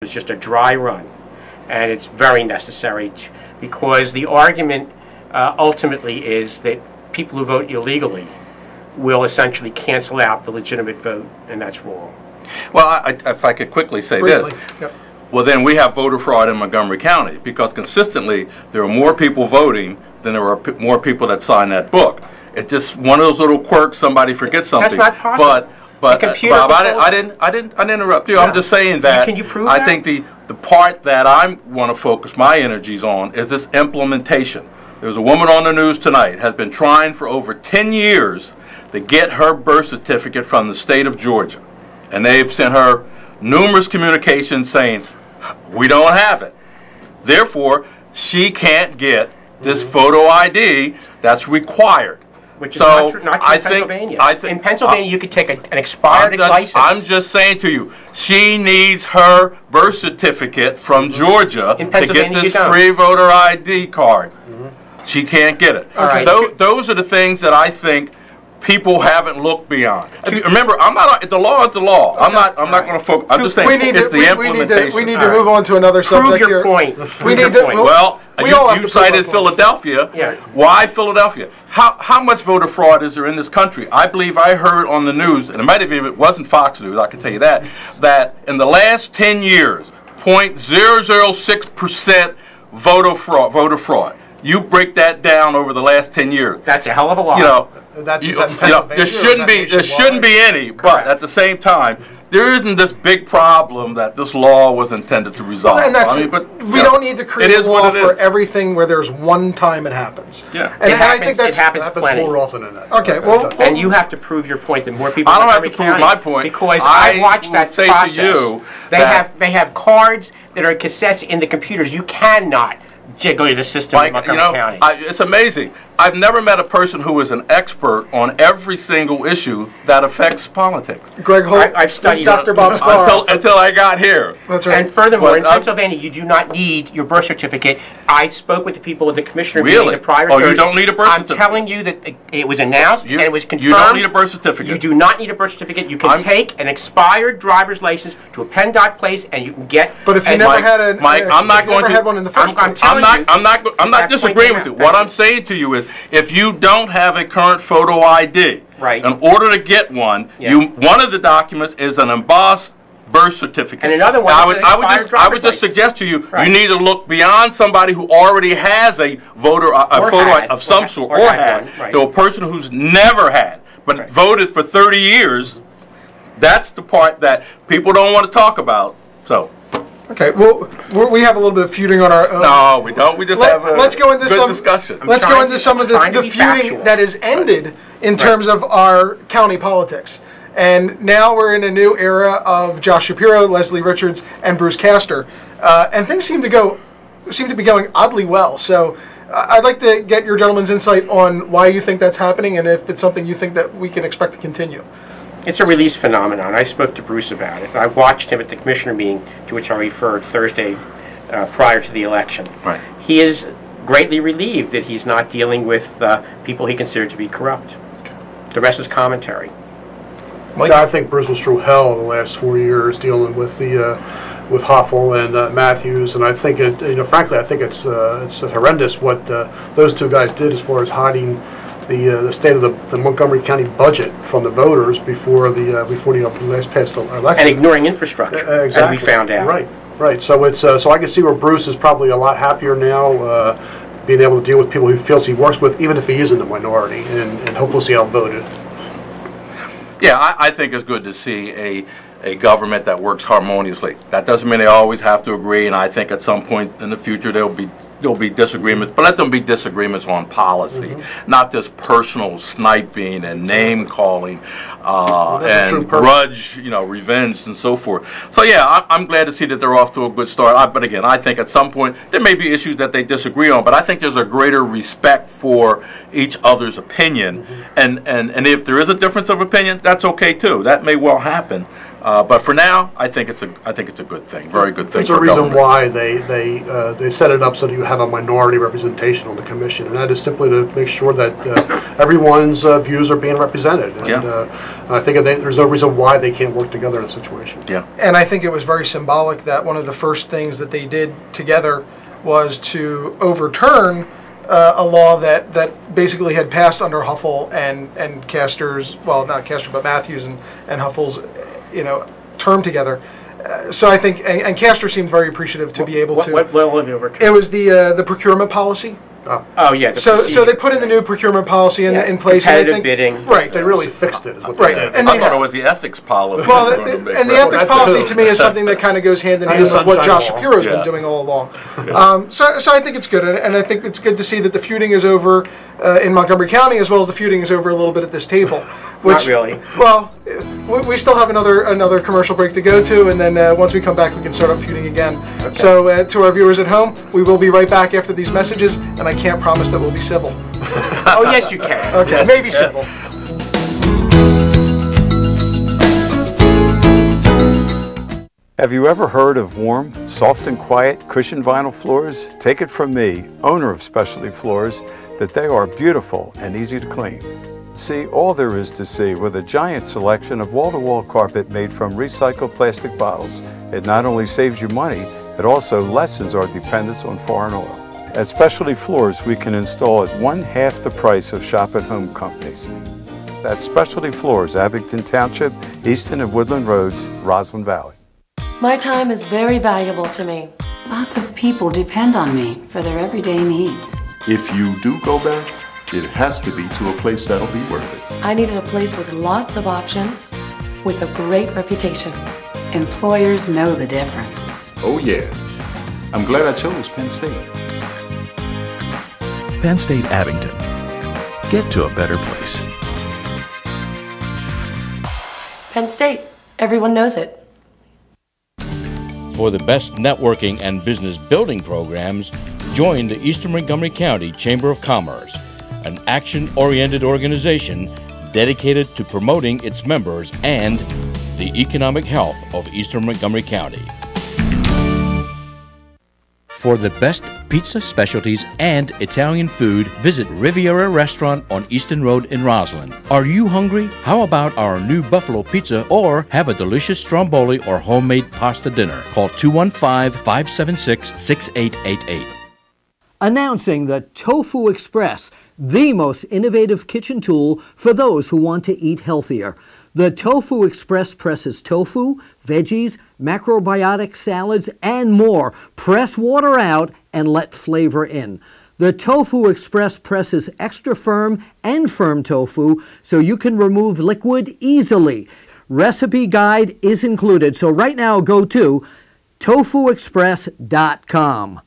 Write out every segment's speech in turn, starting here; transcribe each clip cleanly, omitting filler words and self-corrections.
is just a dry run, and it's very necessary because the argument ultimately is that people who vote illegally will essentially cancel out the legitimate vote, and that's wrong. Well, if I could quickly say this. Yep. Well, then we have voter fraud in Montgomery County because consistently there are more people voting than there are more people that sign that book. It's just one of those little quirks. Somebody forgets something. That's not possible. But Bob, I didn't interrupt you. Yeah. I'm just saying that. Can you prove I that? think the part that I want to focus my energies on is this implementation. There's a woman on the news tonight has been trying for over 10 years to get her birth certificate from the state of Georgia, and they've sent her numerous communications saying we don't have it. Therefore, she can't get this photo ID that's required. Which is not true in Pennsylvania. In Pennsylvania, you could take an expired license. I'm just saying to you, she needs her birth certificate from Georgia to get this free voter ID card. She can't get it. All right. Those are the things that I think people haven't looked beyond. Remember, I'm not. The law is the law. I'm not going to focus. I'm just saying it's the implementation. We need to move on to another subject here. Prove your point. We need to. Well, you cited Philadelphia. Yeah. Why Philadelphia? How much voter fraud is there in this country? I believe I heard on the news, and it might have even, it wasn't Fox News, I can tell you that in the last 10 years, 0.006% voter fraud. You break that down over the last 10 years. That's a hell of a lot. There shouldn't be any, but at the same time, there isn't this big problem that this law was intended to resolve. Well, and that's we don't need to create a law for everything where there's one time it happens. Yeah, and I think that happens plenty more often than that. Okay, well, and you have to prove your point that more people. I don't have to prove my point because I watched that process. To you they have cards that are cassettes in the computers. You cannot jiggle the system in Montgomery County. It's amazing. I've never met a person who is an expert on every single issue that affects politics. Greg Holt, I've studied Dr. Bob Starr. Until I got here. That's right. And furthermore, in Pennsylvania, you do not need your birth certificate. I spoke with the people of the commissioner meeting the prior Thursday. You don't need a birth certificate? I'm telling you that it was announced and it was confirmed. You don't need a birth certificate. You do not need a birth certificate. You can take an expired driver's license to a PennDOT place and you can get. But if you never had an, I'm not going to. Had one in the first place. I'm not disagreeing with you. What I'm saying to you is, if you don't have a current photo ID, right, in order to get one, one of the documents is an embossed birth certificate. And another one I would just suggest to you, you need to look beyond somebody who already has a photo of some sort, or had, to a person who's never had, but voted for 30 years. That's the part that people don't want to talk about. So. Okay, well, we have a little bit of feuding on our own. No, we don't. We just have a let's go into good some discussion. Let's go into some of the feuding that has ended in terms of our county politics. And now we're in a new era of Josh Shapiro, Leslie Richards, and Bruce Castor. And things seem to be going oddly well. So I'd like to get your gentlemen's insight on why you think that's happening and if it's something you think that we can expect to continue. It's a release phenomenon. I spoke to Bruce about it. I watched him at the commissioner meeting to which I referred Thursday prior to the election. Right. He is greatly relieved that he's not dealing with people he considered to be corrupt. The rest is commentary. I think Bruce was through hell in the last 4 years dealing with with Hoffel and Matthews, and I think frankly, I think it's horrendous what those two guys did as far as hiding the state of the Montgomery County budget from the voters before the last past election, and ignoring infrastructure, exactly. as we found out. Right. So it's so I can see where Bruce is probably a lot happier now, being able to deal with people he feels he works with, even if he is in the minority, and hopelessly outvoted. Yeah, I think it's good to see a government that works harmoniously. That doesn't mean they always have to agree, and I think at some point in the future there'll be disagreements, but let them be disagreements on policy, not just personal sniping and name calling and grudge, revenge and so forth. So yeah, I'm glad to see that they're off to a good start. But again, I think at some point there may be issues that they disagree on, but I think there's a greater respect for each other's opinion, and if there is a difference of opinion, that's okay too. That may well happen. But for now, I think it's a good thing, very good thing. There's a reason why they set it up so that you have a minority representation on the commission, and that is simply to make sure that everyone's views are being represented. And I think there's no reason why they can't work together in a situation. Yeah. And I think it was very symbolic that one of the first things that they did together was to overturn a law that basically had passed under Huffle and Castor's, well, not Castor, but Matthews and Huffle's, term together. So I think, and Castor seemed very appreciative to be able to. What law have you overturned? It was the procurement policy. Oh yeah. So they put in the new procurement policy in place. Competitive and bidding. Right. They really fixed it. Is what Right. They did. And I thought it was the ethics policy. Well, and the ethics policy to me is something that kind of goes hand in hand with what Josh Shapiro's been doing all along. So I think it's good, and I think it's good to see that the feuding is over in Montgomery County, as well as the feuding is over a little bit at this table. Not really. Well, we still have another commercial break to go to, and then once we come back, we can start up feuding again. Okay. So to our viewers at home, we will be right back after these messages, and I can't promise that we'll be civil. Oh, yes, you can. Okay, maybe civil. Have you ever heard of warm, soft and quiet cushioned vinyl floors? Take it from me, owner of Specialty Floors, that they are beautiful and easy to clean. See all there is to see with a giant selection of wall-to-wall carpet made from recycled plastic bottles. It not only saves you money, it also lessens our dependence on foreign oil. At Specialty Floors, we can install at 1/2 the price of shop-at-home companies. That's Specialty Floors, Abington Township, Easton and Woodland Roads, Roslyn Valley. My time is very valuable to me. Lots of people depend on me for their everyday needs. If you do go back, it has to be to a place that'll be worth it. I needed a place with lots of options, with a great reputation. Employers know the difference. Oh yeah. I'm glad I chose Penn State. Penn State Abington. Get to a better place. Penn State. Everyone knows it. For the best networking and business building programs, join the Eastern Montgomery County Chamber of Commerce, an action-oriented organization dedicated to promoting its members and the economic health of Eastern Montgomery County. For the best pizza specialties and Italian food, visit Riviera Restaurant on Easton Road in Roslyn. Are you hungry? How about our new buffalo pizza or have a delicious stromboli or homemade pasta dinner? Call 215-576-6888. Announcing the Tofu Express, the most innovative kitchen tool for those who want to eat healthier. The Tofu Express presses tofu, veggies, macrobiotic salads, and more. Press water out and let flavor in. The Tofu Express presses extra firm and firm tofu so you can remove liquid easily. Recipe guide is included, so right now go to tofuexpress.com.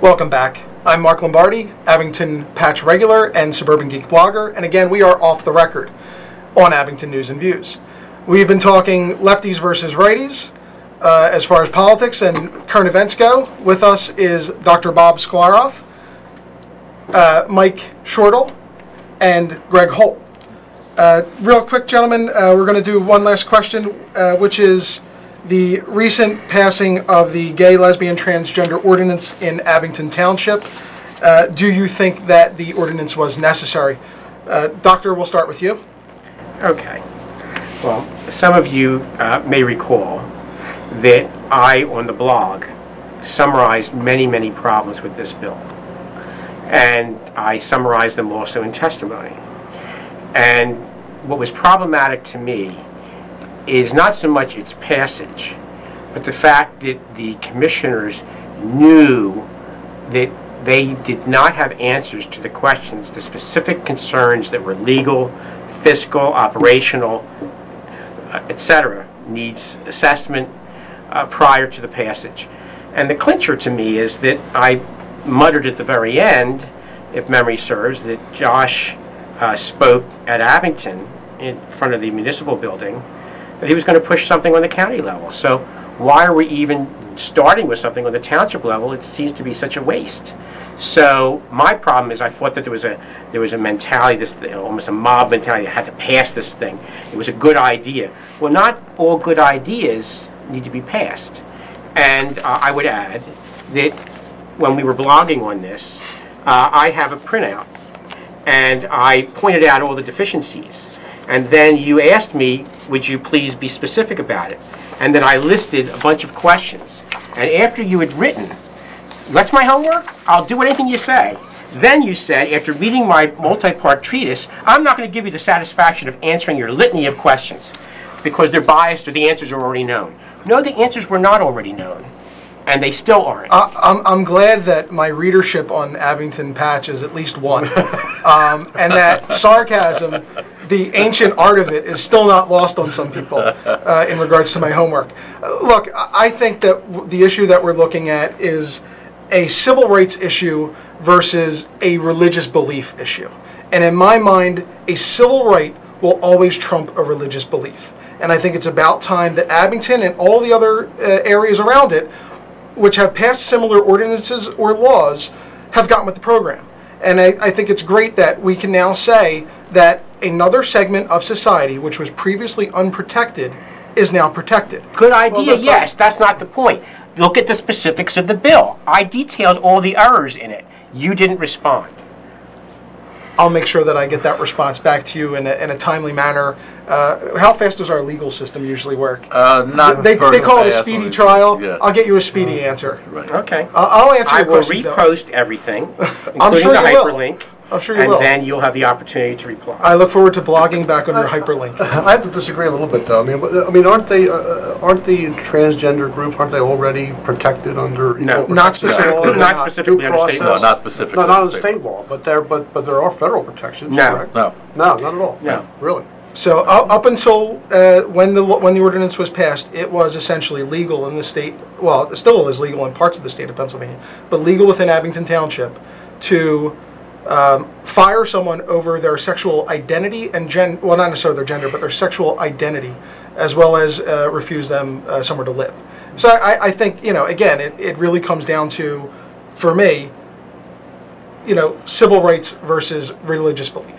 Welcome back. I'm Mark Lombardi, Abington Patch regular and Suburban Geek blogger, and again, we are off the record on Abington News and Views. We've been talking lefties versus righties as far as politics and current events go. With us is Dr. Bob Sklarov, Mike Shortle, and Greg Holt. Real quick, gentlemen, we're going to do one last question, which is the recent passing of the gay, lesbian, transgender ordinance in Abington Township. Do you think that the ordinance was necessary? Doctor, we'll start with you. Okay. Well, some of you may recall that I, on the blog, summarized many, many problems with this bill. And I summarized them also in testimony. And what was problematic to me is not so much its passage, but the fact that the commissioners knew that they did not have answers to the questions, the specific concerns that were legal, fiscal, operational, etc., needs assessment prior to the passage. And the clincher to me is that I muttered at the very end, if memory serves, that Josh spoke at Abington in front of the municipal building, that he was going to push something on the county level. So why are we even starting with something on the township level? It seems to be such a waste. So my problem is I thought that there was a mentality, almost a mob mentality, that had to pass this thing. It was a good idea. Well, not all good ideas need to be passed. And I would add that when we were blogging on this, I have a printout, and I pointed out all the deficiencies. And then you asked me, would you please be specific about it? And then I listed a bunch of questions. And after you had written, that's my homework, I'll do anything you say. Then you said, after reading my multi-part treatise, I'm not going to give you the satisfaction of answering your litany of questions because they're biased or the answers are already known. No, the answers were not already known. And they still aren't. I'm glad that my readership on Abington Patch is at least one. And that sarcasm, the ancient art of it, is still not lost on some people in regards to my homework. Look, I think that the issue that we're looking at is a civil rights issue versus a religious belief issue. And in my mind, a civil right will always trump a religious belief. And I think it's about time that Abington and all the other areas around it, which have passed similar ordinances or laws, have gotten with the program. And I think it's great that we can now say that another segment of society, which was previously unprotected, is now protected. Good idea, yes. That's not the point. Look at the specifics of the bill. I detailed all the errors in it. You didn't respond. I'll make sure that I get that response back to you in a timely manner. How fast does our legal system usually work? They call it a speedy trial. Yeah. I'll get you a speedy answer. Right. Okay. I'll answer your questions. I will repost everything, I'm including sure the you hyperlink. Will. I'm sure you will. And then you'll have the opportunity to reply. I look forward to blogging back on your hyperlink. I have to disagree a little bit, though. I mean, aren't the transgender groups, aren't they already protected under? No, not specifically. Not specifically under state law. No, not specifically. No, not under state law, but there are federal protections. No, correct? No, not at all. No, really. So up until when the ordinance was passed, it was essentially legal in the state. Well, it still is legal in parts of the state of Pennsylvania, but legal within Abington Township to fire someone over their sexual identity and well, not necessarily their gender, but their sexual identity, as well as refuse them somewhere to live. So I think, again, it really comes down to, for me, civil rights versus religious belief.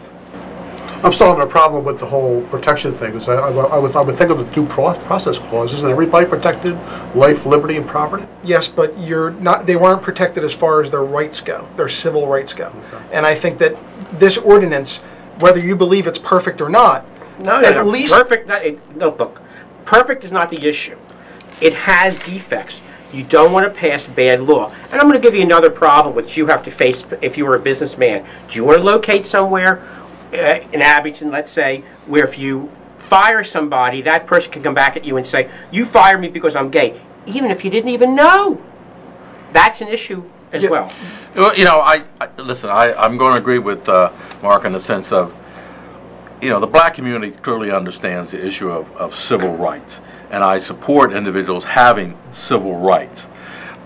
I'm still having a problem with the whole protection thing, because I would think of the due process clause. Isn't everybody protected? Life, liberty, and property? Yes, but they weren't protected as far as their rights go, their civil rights go. Okay. And I think that this ordinance, whether you believe it's perfect or not, at least perfect. Look, perfect is not the issue. It has defects. You don't want to pass bad law. And I'm going to give you another problem which you have to face if you were a businessman. Do you want to locate somewhere in Abington, let's say, where if you fire somebody, that person can come back at you and say, you fired me because I'm gay, even if you didn't even know? That's an issue as well. Well, listen, I'm going to agree with Mark in the sense of, the black community clearly understands the issue of civil rights, and I support individuals having civil rights.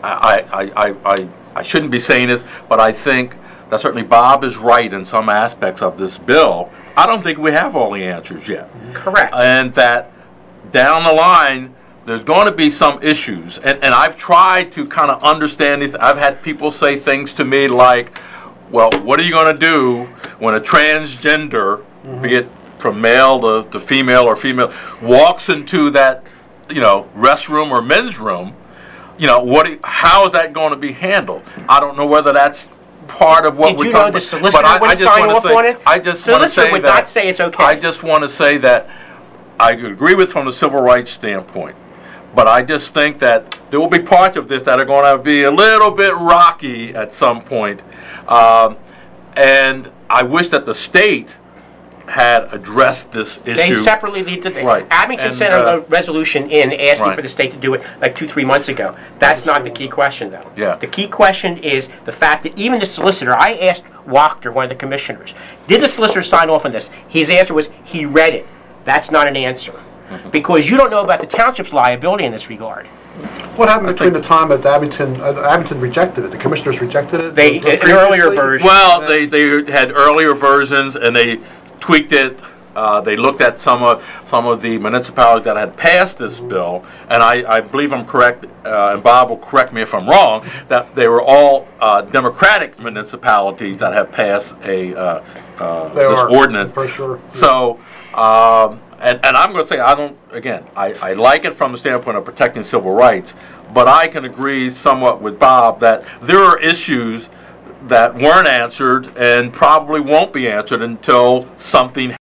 I shouldn't be saying this, but I think that certainly Bob is right in some aspects of this bill. I don't think we have all the answers yet. Correct. And that down the line, there's going to be some issues. And I've tried to kind of understand these. I've had people say things to me like, well, what are you going to do when a transgender, be it from male to female or female, walks into that, restroom or men's room? How is that going to be handled? I don't know whether that's part of what we're talking about. Did you know the solicitor wouldn't sign off on it? I just want to say would not say it's okay. I just want to say that I agree with from the civil rights standpoint, but I just think that there will be parts of this that are going to be a little bit rocky at some point, and I wish that the state had addressed this issue. They separately did. Right. Abington sent a resolution in asking for the state to do it like 2-3 months ago. That's not the key question, though. Yeah. The key question is the fact that even the solicitor, I asked Wachter, one of the commissioners, did the solicitor sign off on this? His answer was he read it. That's not an answer. Because you don't know about the township's liability in this regard. What happened between the time that Abington rejected it? The commissioners rejected it? An earlier version. Well, they had earlier versions, and they tweaked it They looked at some of the municipalities that had passed this bill, and I believe I'm correct, and Bob will correct me if I'm wrong, that they were all Democratic municipalities that have passed this ordinance. For sure. So, and I'm going to say, I like it from the standpoint of protecting civil rights, but I can agree somewhat with Bob that there are issues that weren't answered and probably won't be answered until something